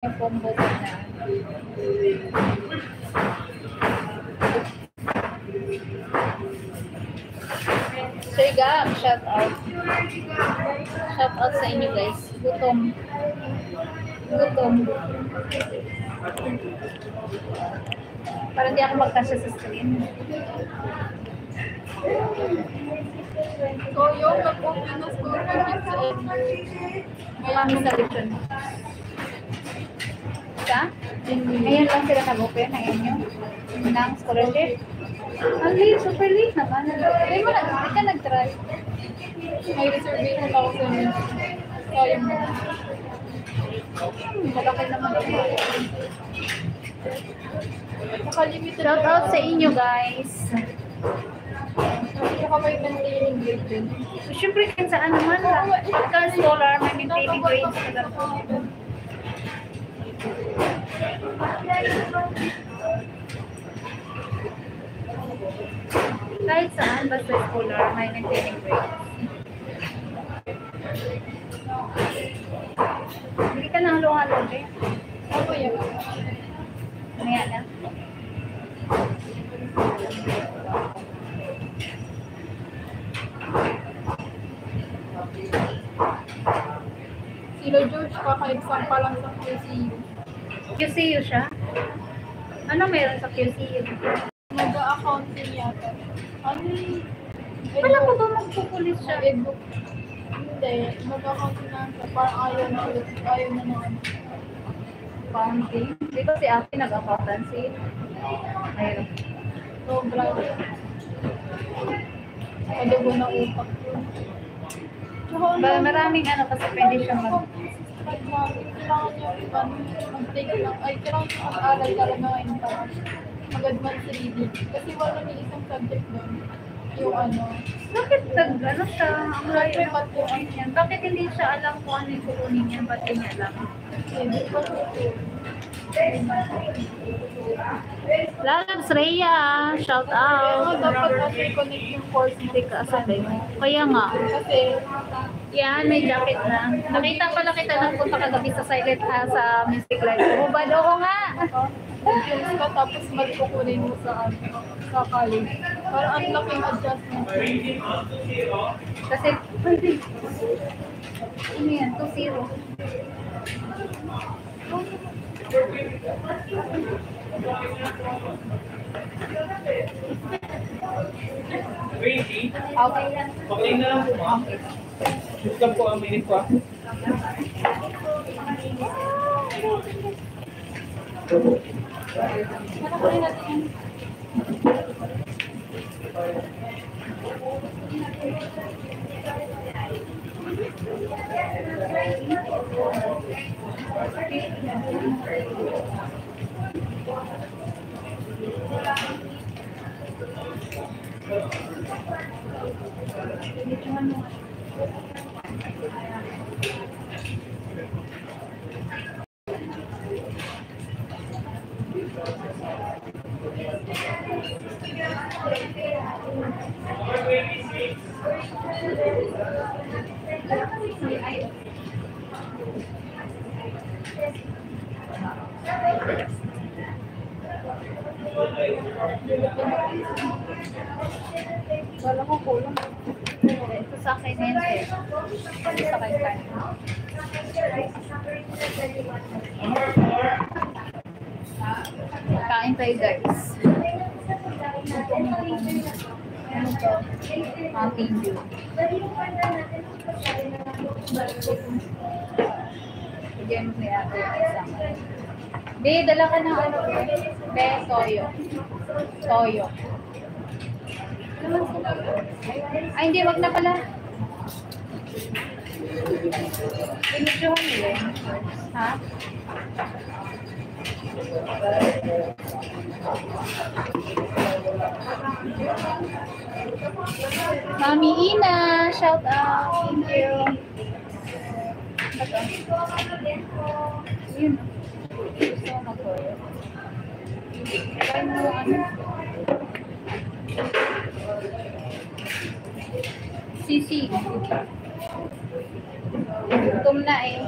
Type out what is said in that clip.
yung combo ko na. Sir Gab, shout out. Shout out sa inyo guys. Gutom. Parang di ako magkasya sa screen. So, yung nag-open na school project sa inyo. Maraming selection. Sa? Ngayon lang sila nag-open na inyo. Ng scholarship. Ang late, super late naman. Hindi ka nag-try. May reservation ako sa inyo. Kaya mo. Malaki naman ako. Naka-limited. Shout out sa inyo guys. Saka may maintaining grade din. So, syempre kan saan naman ikaw scholar, may maintaining grades ka lang. Kahit saan, basta scholar, may maintaining grades. Hindi ka nang halo-halo, eh. Ako yan. Maya na. Sila George, kaka-exam pa lang sa QCU. QCU siya? Ano meron sa QCU? Mag-accounting yata. Ano yung... Wala ko ba magpupulis siya? Ebook. Hindi. Mag-accounting na siya. Parang ayaw na naman. Accounting? Hindi ko si ate nag-accountancy. Ayun. Sobra. Kadugo na utak ko. Maraming ano kasi pwede siyang mag... Kailangan niya mag-take lang. Ay, kailangan niya mag-aral talaga ngayon para mag-advance reading. Kasi wala may isang subject doon. Yung ano. Bakit ano siya? Ang layo ng kukunin niya. Bakit hindi siya alam kung ano yung kukunin niya? Ba't niya alam? Lalabs Rhea, shout out. Dapat kasi connect yung course mo. Hindi ka asabay mo. Kaya nga. Kasi, yan, may jacket na. Nakita pala kita nagpunta kagabi sa silent sa music live. Bumabad ako nga. mag-use ka tapos magkukunin mo sa college. Parang ang laking adjustment. Kasi, ano yan? 2-0. Okay lang. Okay na lang po, ma'am. Gusto po ang minute po. Manakunin natin yan. Wala ko kulang. Ito sa akin yan. Ito sa akin kain. Kain tayo guys. Ano to? Mountain Dew. Bigyan mo ni ate yung isang. Be, dala ka ng ano. Be, toyo. Toyo. Ay, hindi. Wag na pala. Pinidyohan nila yun. Ha? Mami Ina, shout out. Thank you. Yun. Gusto ko mag-toyo. Kaya mo ano? Sisi. Gutom na eh.